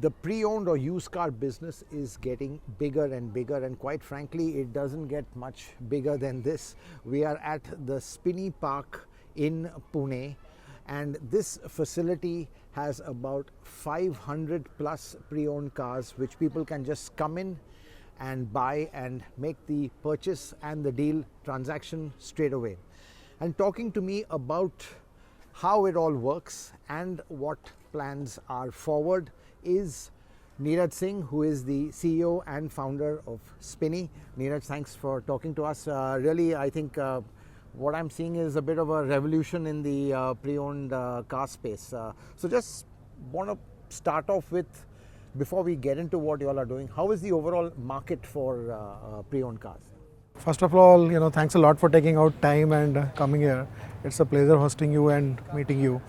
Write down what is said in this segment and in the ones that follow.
The pre-owned or used car business is getting bigger and bigger, and quite frankly it doesn't get much bigger than this. We are at the Spinny Park in Pune, and this facility has about 500 plus pre-owned cars which people can just come in and buy and make the purchase and the deal transaction straight away. And talking to me about how it all works and what plans are forward is Niraj Singh, who is the CEO and founder of Spinny. Niraj, thanks for talking to us. Really, I think what I'm seeing is a bit of a revolution in the pre-owned car space. So just want to start off with, before we get into what you all are doing, how is the overall market for pre-owned cars? First of all, thanks a lot for taking out time and coming here. It's a pleasure hosting you and meeting you.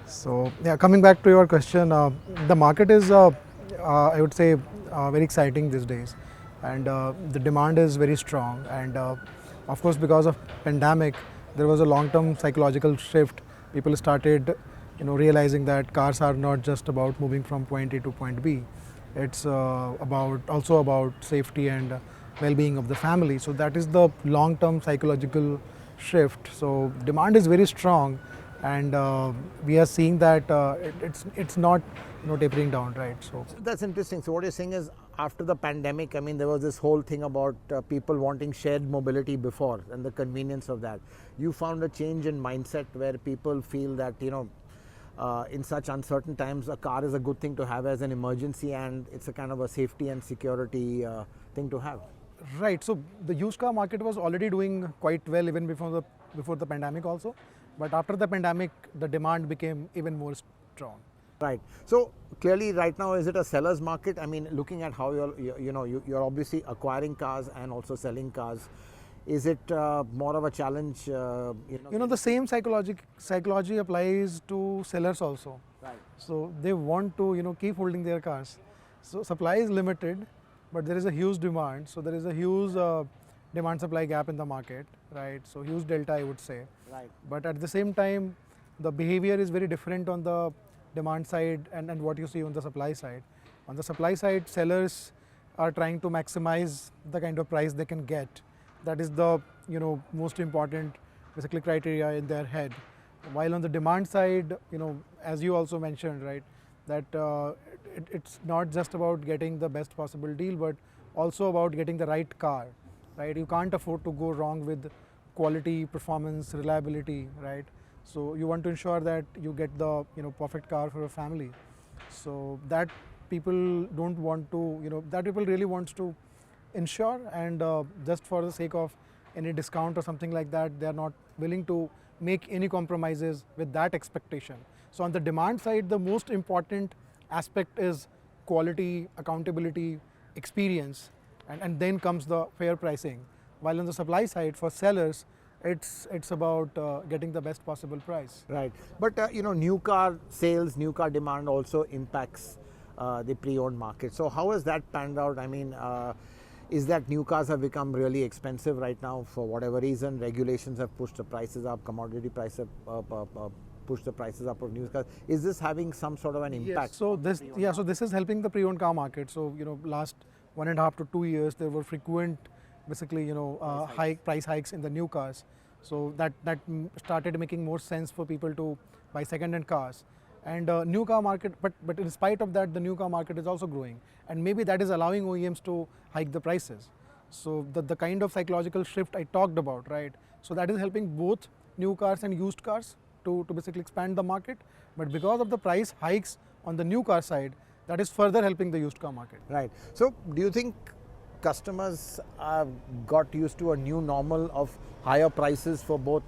So, yeah, coming back to your question, the market is, I would say, very exciting these days, and the demand is very strong. And of course, because of pandemic, there was a long-term psychological shift. People started, realizing that cars are not just about moving from point A to point B. It's also about safety and well-being of the family. So that is the long-term psychological shift. So demand is very strong, and we are seeing that it's not tapering down, right? So that's interesting. So what you're saying is, after the pandemic, I mean, there was this whole thing about people wanting shared mobility before and the convenience of that. You found a change in mindset where people feel that in such uncertain times, a car is a good thing to have as an emergency, and it's a kind of a safety and security thing to have. Right. So the used car market was already doing quite well even before the pandemic also, but after the pandemic, the demand became even more strong. Right. So clearly, right now, is it a seller's market? I mean, looking at how you're obviously acquiring cars and also selling cars. Is it more of a challenge? The same psychology applies to sellers also. Right. So they want to keep holding their cars. So supply is limited, but there is a huge demand. So there is a huge demand-supply gap in the market, right? So huge delta, I would say. Right. But at the same time, the behavior is very different on the demand side and what you see on the supply side. On the supply side, sellers are trying to maximize the kind of price they can get. That is the most important basically criteria in their head. While on the demand side, as you also mentioned, right, that it's not just about getting the best possible deal, but also about getting the right car, right? You can't afford to go wrong with quality, performance, reliability, right? So you want to ensure that you get the perfect car for a family. So that people don't want to, that people really wants to ensure, and just for the sake of any discount or something like that, they are not willing to make any compromises with that expectation. So on the demand side, the most important aspect is quality, accountability, experience, and then comes the fair pricing. While on the supply side, for sellers, it's about getting the best possible price. Right. But new car sales, new car demand also impacts the pre-owned market. So how has that panned out? I mean, is that new cars have become really expensive right now for whatever reason? Regulations have pushed the prices up, commodity prices pushed the prices up of new cars. Is this having some sort of an impact? Yes. So this is helping the pre-owned car market. So last 1.5 to 2 years, there were frequent, basically price hikes in the new cars. So that started making more sense for people to buy second-hand cars. And new car market, but in spite of that, the new car market is also growing, and maybe that is allowing OEMs to hike the prices. So the kind of psychological shift I talked about, right? So that is helping both new cars and used cars to basically expand the market. But because of the price hikes on the new car side, that is further helping the used car market. Right. So do you think customers have got used to a new normal of higher prices for both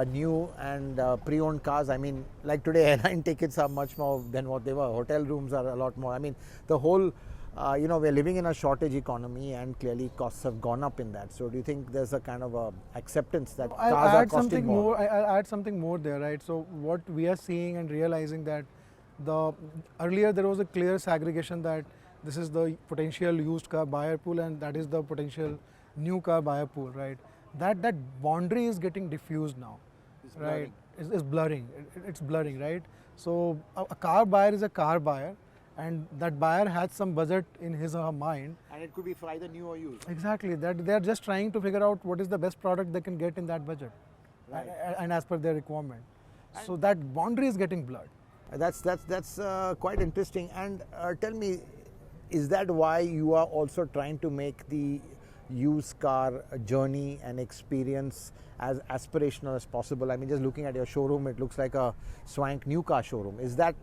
new and pre-owned cars? I mean, like today, airline tickets are much more than what they were. Hotel rooms are a lot more. I mean, the whole, we're living in a shortage economy, and clearly costs have gone up in that. So do you think there's a kind of a acceptance that cars are costing more? I'll add something more there, right? So what we are seeing and realizing that earlier there was a clear segregation that this is the potential used car buyer pool and that is the potential new car buyer pool, right? That boundary is getting diffused now, right? It's blurring. It's blurring, right? So a car buyer is a car buyer, and that buyer has some budget in his or her mind. And it could be for either new or used. Exactly, that they are just trying to figure out what is the best product they can get in that budget, Right. and as per their requirement. So that boundary is getting blurred. That's quite interesting. And tell me, is that why you are also trying to make the used car journey and experience as aspirational as possible? I mean, just looking at your showroom, it looks like a swank new car showroom. Is that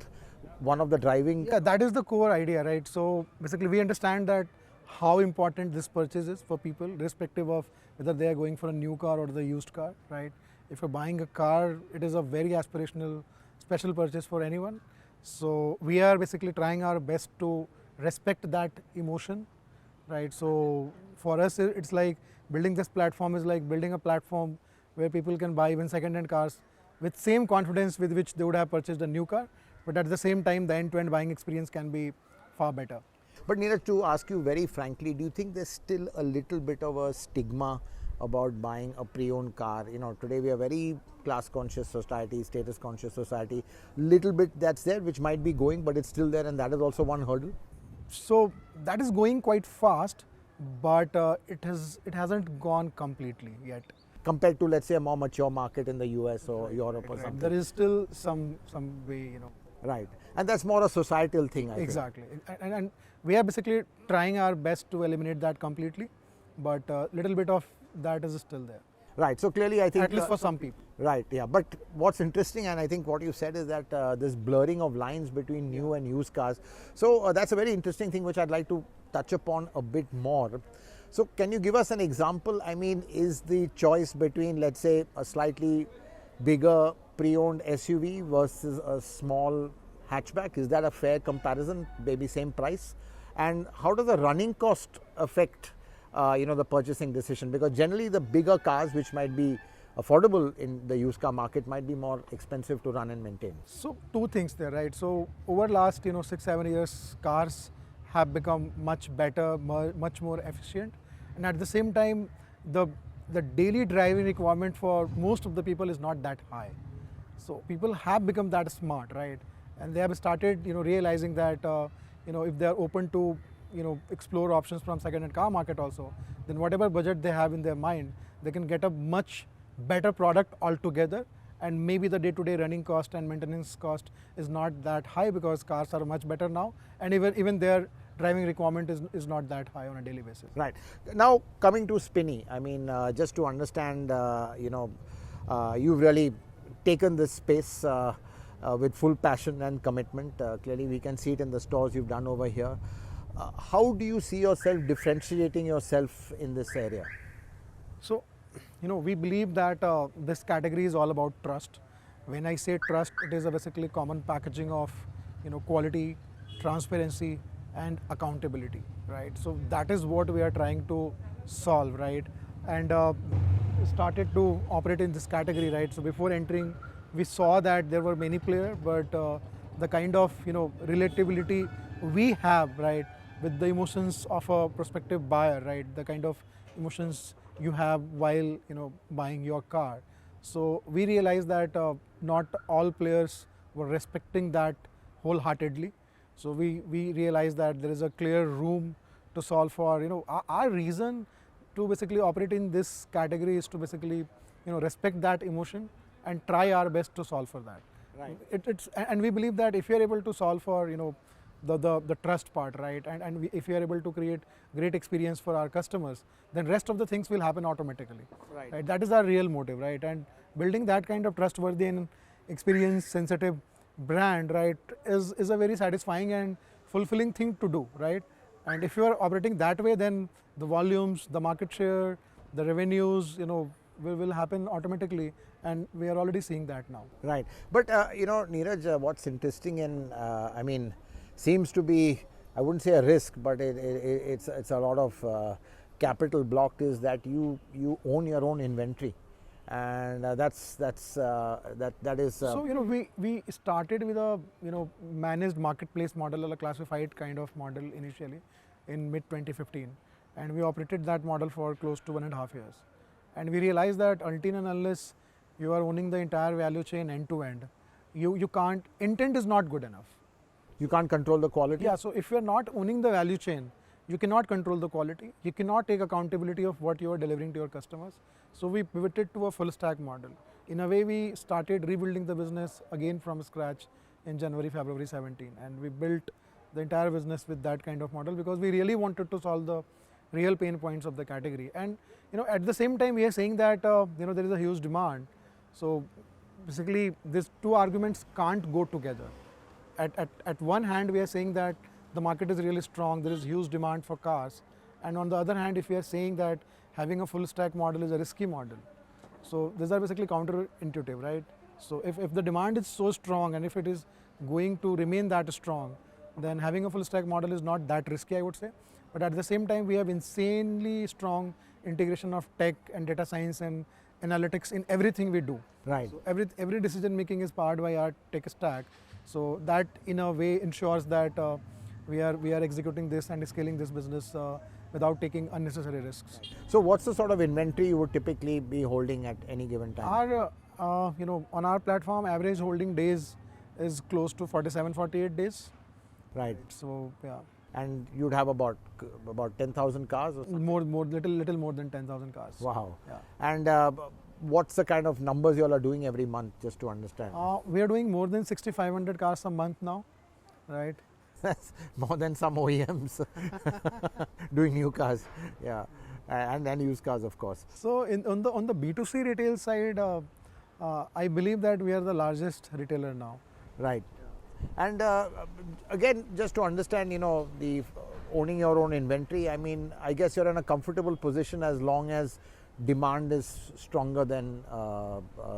one of the driving? Yeah, that is the core idea, right? So basically, we understand that how important this purchase is for people, irrespective of whether they are going for a new car or the used car, right? If you're buying a car, it is a very aspirational, special purchase for anyone. So we are basically trying our best to respect that emotion, right? So for us, it's like building this platform is like building a platform where people can buy even second-hand cars with same confidence with which they would have purchased a new car, but at the same time, the end-to-end buying experience can be far better. But Niraj, to ask you very frankly, do you think there's still a little bit of a stigma about buying a pre-owned car? You know, today we are very class-conscious society, status-conscious society. Little bit that's there, which might be going, but it's still there, and that is also one hurdle. So that is going quite fast, but it hasn't gone completely yet. Compared to, let's say, a more mature market in the US or Europe or something. There is still some way, Right. And that's more a societal thing, I think. Exactly. And we are basically trying our best to eliminate that completely, but a little bit of that is still there. Right. So clearly, I think. At least for some people. Right. Yeah. But what's interesting, and I think what you said is that this blurring of lines between new and used cars. So that's a very interesting thing which I'd like to touch upon a bit more. So can you give us an example? I mean, is the choice between, let's say, a slightly bigger pre-owned SUV versus a small hatchback, is that a fair comparison? Maybe same price? And how does the running cost affect the purchasing decision? Because generally the bigger cars, which might be affordable in the used car market, might be more expensive to run and maintain. So two things there, right? So over last 6-7 years, cars have become much better, much more efficient, and at the same time, the daily driving requirement for most of the people is not that high. So people have become that smart, right? And they have started, realizing that, if they are open to, explore options from second-hand car market also, then whatever budget they have in their mind, they can get a much better product altogether. And maybe the day-to-day running cost and maintenance cost is not that high because cars are much better now, and even their driving requirement is not that high on a daily basis. Right. Now coming to Spinny, I mean, just to understand, you've really taken this space with full passion and commitment. Clearly we can see it in the stores you've done over here. How do you see yourself differentiating yourself in this area? So, we believe that this category is all about trust. When I say trust, it is a basically common packaging of, quality, transparency, and accountability, right? So that is what we are trying to solve, right? And started to operate in this category, right? So before entering, we saw that there were many players, but the kind of relatability we have, right, with the emotions of a prospective buyer, right, the kind of emotions you have while buying your car. So we realized that not all players were respecting that wholeheartedly. So we realized that there is a clear room to solve for. Our reason to basically operate in this category is to basically respect that emotion and try our best to solve for that. Right. And we believe that if you are able to solve for the trust part, right, and if you are able to create great experience for our customers, then rest of the things will happen automatically. Right. That is our real motive, right? And building that kind of trustworthy and experience sensitive brand, right, is a very satisfying and fulfilling thing to do, right? And if you are operating that way, then the volumes, the market share, the revenues, will happen automatically, and we are already seeing that now. Right. But Niraj, what's interesting and seems to be, I wouldn't say a risk, but it's a lot of capital block is that you own your own inventory. And that is. So we started with a managed marketplace model or a classified kind of model initially in mid 2015, and we operated that model for close to 1.5 years, and we realized that until and unless you are owning the entire value chain end to end, you can't. Intent is not good enough. You can't control the quality? Yeah, so if you're not owning the value chain, you cannot control the quality, you cannot take accountability of what you are delivering to your customers. So we pivoted to a full stack model. In a way, we started rebuilding the business again from scratch in January, February 17, and we built the entire business with that kind of model because we really wanted to solve the real pain points of the category. And at the same time, we are saying that there is a huge demand. So basically, these two arguments can't go together. At one hand, we are saying that the market is really strong, there is huge demand for cars, and on the other hand, if we are saying that having a full stack model is a risky model, so these are basically counterintuitive, right? So if the demand is so strong and if it is going to remain that strong, then having a full stack model is not that risky, I would say. But at the same time, we have insanely strong integration of tech and data science and analytics in everything we do. Right. So every decision making is powered by our tech stack. So that in a way ensures that we are executing this and scaling this business without taking unnecessary risks. Right. So what's the sort of inventory you would typically be holding at any given time? Our on our platform, average holding days is close to 47, 48 days. Right. So yeah. And you'd have about 10,000 cars or something? Little more than 10,000 cars. Wow. Yeah. And what's the kind of numbers you all are doing every month, just to understand? We are doing more than 6,500 cars a month now, right? That's more than some OEMs doing new cars, yeah, and used cars, of course. So on the B2C retail side, I believe that we are the largest retailer now. Right. And again, just to understand, the owning your own inventory, I mean, I guess you're in a comfortable position as long as demand is stronger than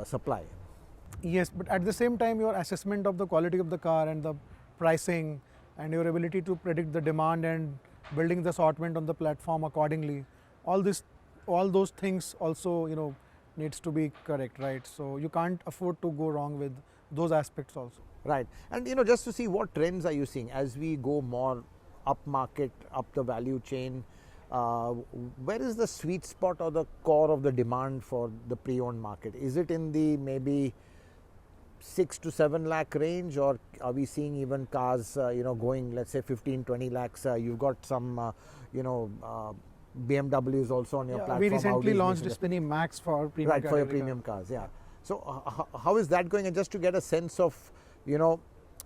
supply. Yes, but at the same time, your assessment of the quality of the car and the pricing and your ability to predict the demand and building the assortment on the platform accordingly, all those things also needs to be correct, right? So you can't afford to go wrong with those aspects also. Right. And just to see what trends are you seeing as we go more up market, up the value chain, where is the sweet spot or the core of the demand for the pre-owned market? Is it in the maybe 6 to 7 lakh range, or are we seeing even cars going, let's say 15, 20 lakhs? You've got some BMWs also on your platform. We recently Audis, launched Spinny Max for premium right, for your premium cars, yeah. So how is that going? And just to get a sense of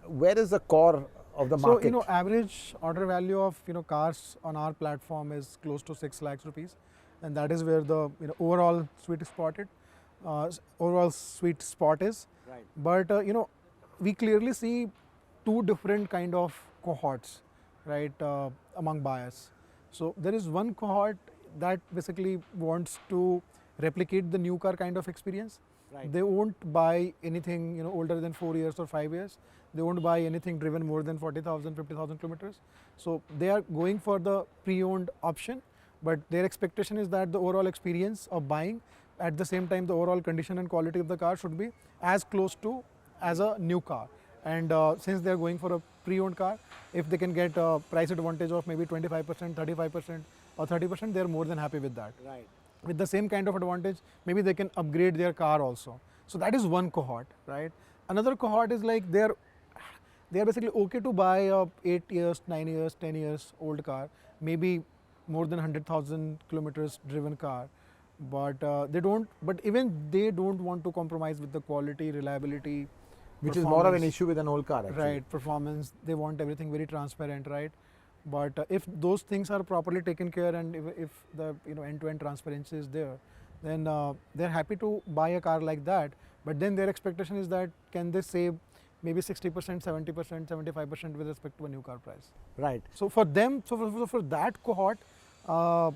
where is the core of the market? So average order value of cars on our platform is close to 6 lakhs rupees, and that is where the overall sweet spot is. Right. But we clearly see two different kind of cohorts, right, among buyers. So there is one cohort that basically wants to replicate the new car kind of experience. Right. They won't buy anything older than 4 years or 5 years. They won't buy anything driven more than 40,000, 50,000 kilometers. So they are going for the pre-owned option, but their expectation is that the overall experience of buying, at the same time the overall condition and quality of the car should be as close to as a new car. And since they are going for a pre-owned car, if they can get a price advantage of maybe 25%, 35% or 30%, they are more than happy with that. Right. With the same kind of advantage, maybe they can upgrade their car also. So that is one cohort, right? Another cohort is like they are basically okay to buy a 8 years, 9 years, 10 years old car, maybe more than 100,000 kilometers driven car, but even they don't want to compromise with the quality, reliability, which is more of an issue with an old car, actually. Right, performance. They want everything very transparent, right? But if those things are properly taken care, and if the end-to-end transparency is there, then they're happy to buy a car like that. But then their expectation is that can they save maybe 60%, 70%, 75% with respect to a new car price. Right. So for them, for that cohort, our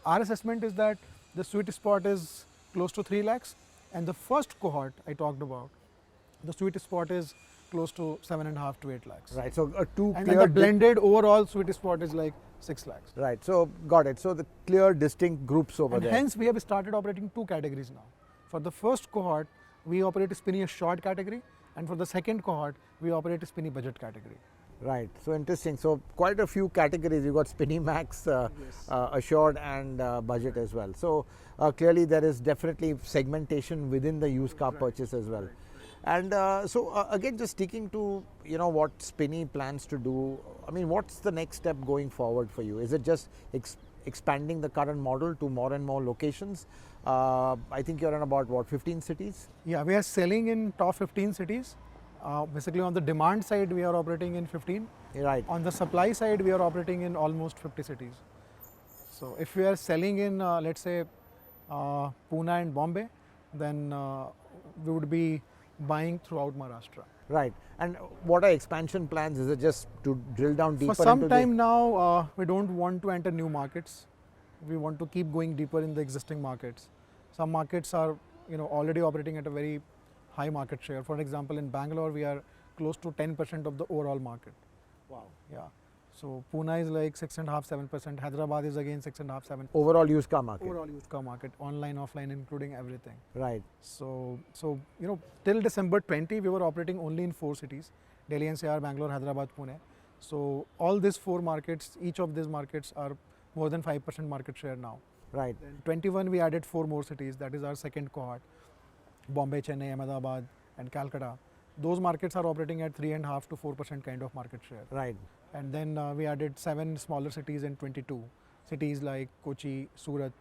assessment is that the sweet spot is close to 3 lakhs, and the first cohort I talked about, the sweet spot is close to 7.5 to 8 lakhs. Right. So and the blended overall sweet spot is like 6 lakhs. Right. So got it. So the clear distinct groups over there. Hence we have started operating two categories now. For the first cohort, we operate a Spinny Assured category, and for the second cohort, we operate a Spinny Budget category. Right. So interesting. So quite a few categories. You've got Spinny Max, Yes. Assured, and Budget as well. So clearly there is definitely segmentation within the used car purchase as well. And again, just sticking to what Spinny plans to do. I mean, what's the next step going forward for you? Is it just expanding the current model to more and more locations? I think you're in about what, 15 cities? Yeah, we are selling in top 15 cities. Basically, on the demand side, we are operating in 15. Right. On the supply side, we are operating in almost 50 cities. So, if we are selling in, let's say, Pune and Bombay, then we would be buying throughout Maharashtra. Right. And what are expansion plans? Is it just to drill down deeper For some into time now, we don't want to enter new markets. We want to keep going deeper in the existing markets. Some markets are, already operating at a very high market share. For example, in Bangalore, we are close to 10% of the overall market. Wow. Yeah. So Pune is like 6.5–7%. Hyderabad is again 6.5–7%. Overall used car market. Overall used car market, online, offline, including everything. Right. So till December 20, we were operating only in 4 cities: Delhi NCR, Bangalore, Hyderabad, Pune. So all these 4 markets, each of these markets are more than 5% market share now. Right. In 21, we added 4 more cities. That is our second cohort: Bombay, Chennai, Ahmedabad, and Calcutta. Those markets are operating at 3.5 to 4% kind of market share. Right. And then we added 7 smaller cities in 22 cities like Kochi, Surat,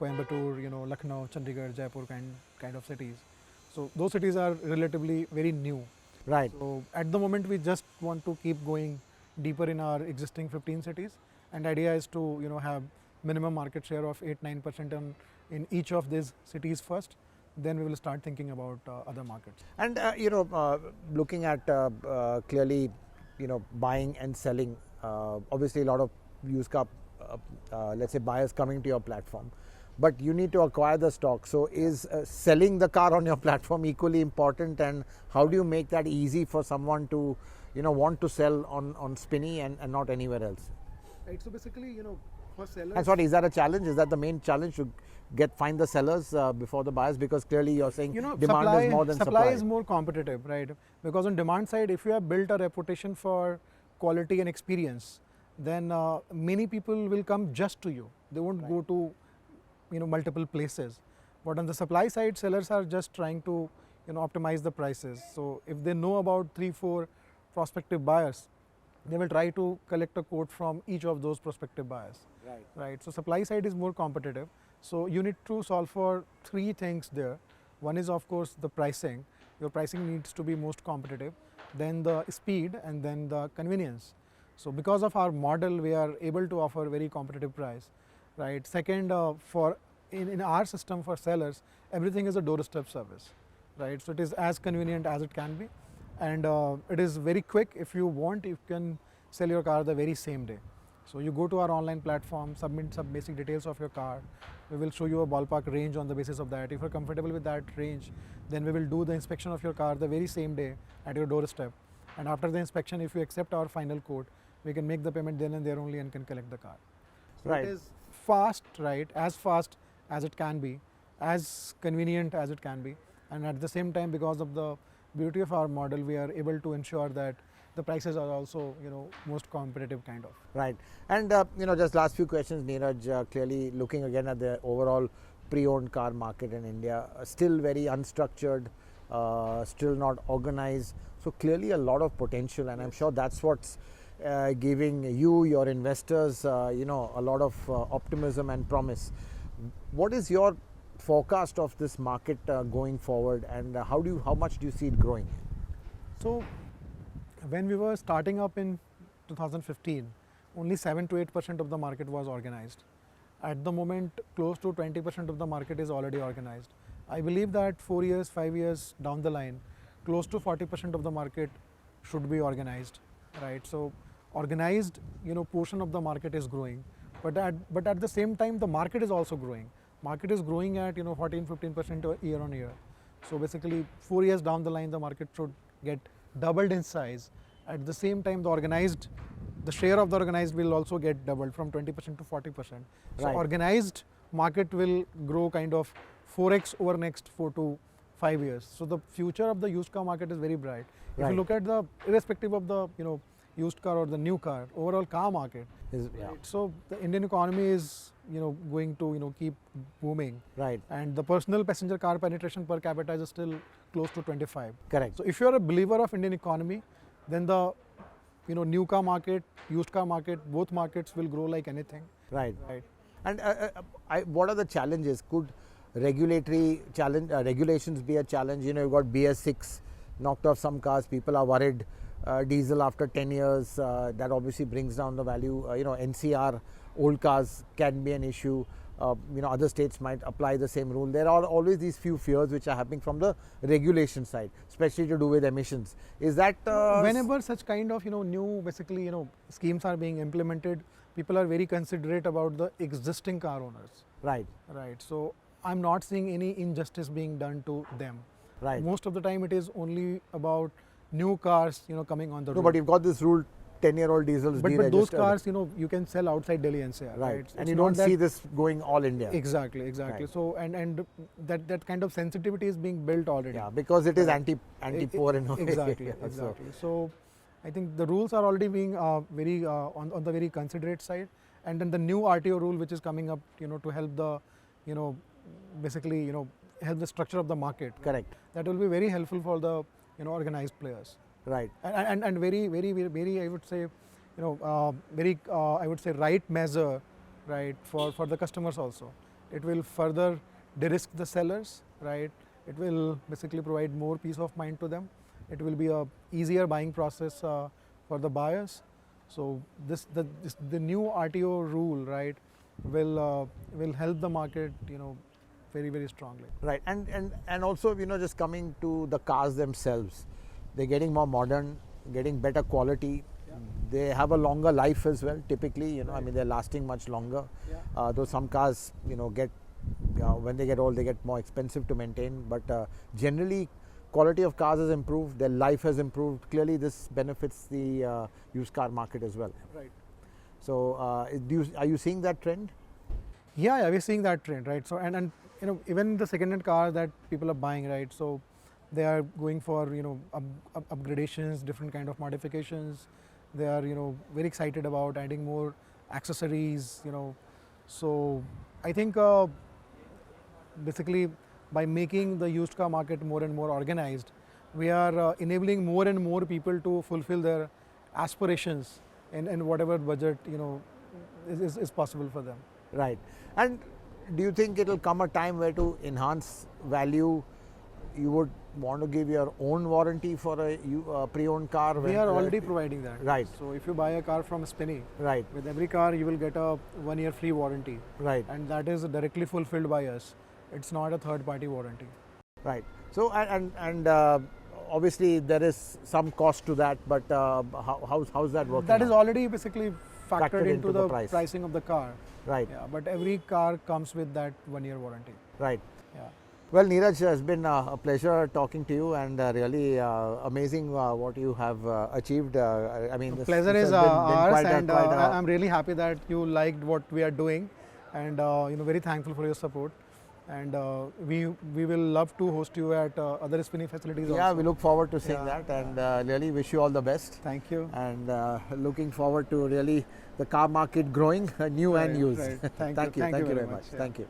Coimbatore, Lucknow, Chandigarh, Jaipur kind of cities. So those cities are relatively very new. Right. So at the moment, we just want to keep going deeper in our existing 15 cities, and the idea is to have minimum market share of 8–9% in each of these cities first. Then we will start thinking about other markets. And looking at clearly, buying and selling. Obviously, a lot of used car, let's say, buyers coming to your platform, but you need to acquire the stock. So, is selling the car on your platform equally important? And how do you make that easy for someone to, want to sell on Spinny and not anywhere else? Right. So basically, for sellers. And sorry, is that a challenge? Is that the main challenge to find the sellers before the buyers? Because clearly you're saying demand is more than supply. Supply is more competitive, right? Because on demand side, if you have built a reputation for quality and experience, then many people will come just to you. They won't go to multiple places. But on the supply side, sellers are just trying to optimize the prices. So if they know about 3–4 prospective buyers, they will try to collect a quote from each of those prospective buyers. Right. So supply side is more competitive. So you need to solve for 3 things there. One is, of course, the pricing. Your pricing needs to be most competitive. Then the speed, and then the convenience. So because of our model, we are able to offer very competitive price. Right. Second, in our system for sellers, everything is a doorstep service. Right. So it is as convenient as it can be, and it is very quick. If you want, you can sell your car the very same day. So you go to our online platform, submit some basic details of your car. We will show you a ballpark range on the basis of that. If you're comfortable with that range, then we will do the inspection of your car the very same day at your doorstep. And after the inspection, if you accept our final quote, we can make the payment then and there only and can collect the car. So Right. it is fast, right? As fast as it can be, as convenient as it can be. And at the same time, because of the beauty of our model, we are able to ensure that the prices are also, most competitive kind of. Right. And, just last few questions, Niraj, clearly looking again at the overall pre-owned car market in India, still very unstructured, still not organized. So clearly a lot of potential, and I'm sure that's what's giving you, your investors, a lot of optimism and promise. What is your forecast of this market going forward, and how much do you see it growing? So when we were starting up in 2015, only 7–8% of the market was organized. At the moment, close to 20% of the market is already organized. I believe that 4 years, 5 years down the line, close to 40% of the market should be organized, right? So organized, portion of the market is growing, but at the same time, the market is also growing. Market is growing at 14–15% year on year. So basically, 4 years down the line, the market should get doubled in size. At the same time, the share of the organized will also get doubled from 20% to 40%. So Right. organized market will grow kind of 4x over next 4 to 5 years. So the future of the used car market is very bright. If Right. you look at irrespective of the used car or the new car, overall car market. Yeah. So the Indian economy is going to keep booming. Right. And the personal passenger car penetration per capita is still close to 25. Correct. So if you're a believer of Indian economy, then the new car market, used car market, both markets will grow like anything. Right. Right. And what are the challenges? Could regulatory challenge regulations be a challenge? You've got BS6 knocked off some cars. People are worried. Diesel after 10 years, that obviously brings down the value. NCR, old cars can be an issue. Other states might apply the same rule. There are always these few fears which are happening from the regulation side, especially to do with emissions. Is that whenever such kind of new basically schemes are being implemented, people are very considerate about the existing car owners. Right. Right. So I'm not seeing any injustice being done to them. Right. Most of the time, it is only about new cars coming on the road. No, but you've got this rule. 10-year-old diesels but those cars, you can sell outside Delhi NCR, right? And you don't see this going all India. Exactly. Right. So and that kind of sensitivity is being built already. Yeah, because it is anti-poor in a way. Exactly. So I think the rules are already being very on the very considerate side, and then the new RTO rule which is coming up, to help the basically help the structure of the market. Correct. That will be very helpful for the organized players. Right. And very I would say I would say right measure, right, for the customers also. It will further de-risk the sellers, right. It will basically provide more peace of mind to them. It will be a easier buying process for the buyers. So the new RTO rule, right, will help the market very, very strongly. Right. And also just coming to the cars themselves, they're getting more modern, getting better quality. Yeah. They have a longer life as well, typically. Right. I mean, they're lasting much longer. Yeah. Though some cars, get when they get old, they get more expensive to maintain. But generally, quality of cars has improved. Their life has improved. Clearly, this benefits the used car market as well. Right. So, are you seeing that trend? Yeah, we're seeing that trend, right? So and even the second-hand car that people are buying, right? So they are going for upgradations, different kind of modifications. They are very excited about adding more accessories. So I think basically by making the used car market more and more organized, we are enabling more and more people to fulfill their aspirations in whatever budget is possible for them. Right. And do you think it will come a time where to enhance value, you would want to give your own warranty for a pre-owned car? We are already providing that. Right. So if you buy a car from Spinny, right, with every car you will get a 1-year free warranty. Right. And that is directly fulfilled by us. It's not a third-party warranty. Right. So and obviously there is some cost to that, but how's that working? That is out? already basically factored into the pricing of the car. Right. Yeah, but every car comes with that 1-year warranty. Right. Yeah. Well, Niraj, it has been a pleasure talking to you, and really amazing what you have achieved. I mean, the pleasure is ours, and I'm really happy that you liked what we are doing, and very thankful for your support. And we will love to host you at other Spinny facilities. Yeah, also. we look forward to seeing that, and really wish you all the best. Thank you. And looking forward to really the car market growing, new and used. Right. Thank you very much. Yeah. Thank you.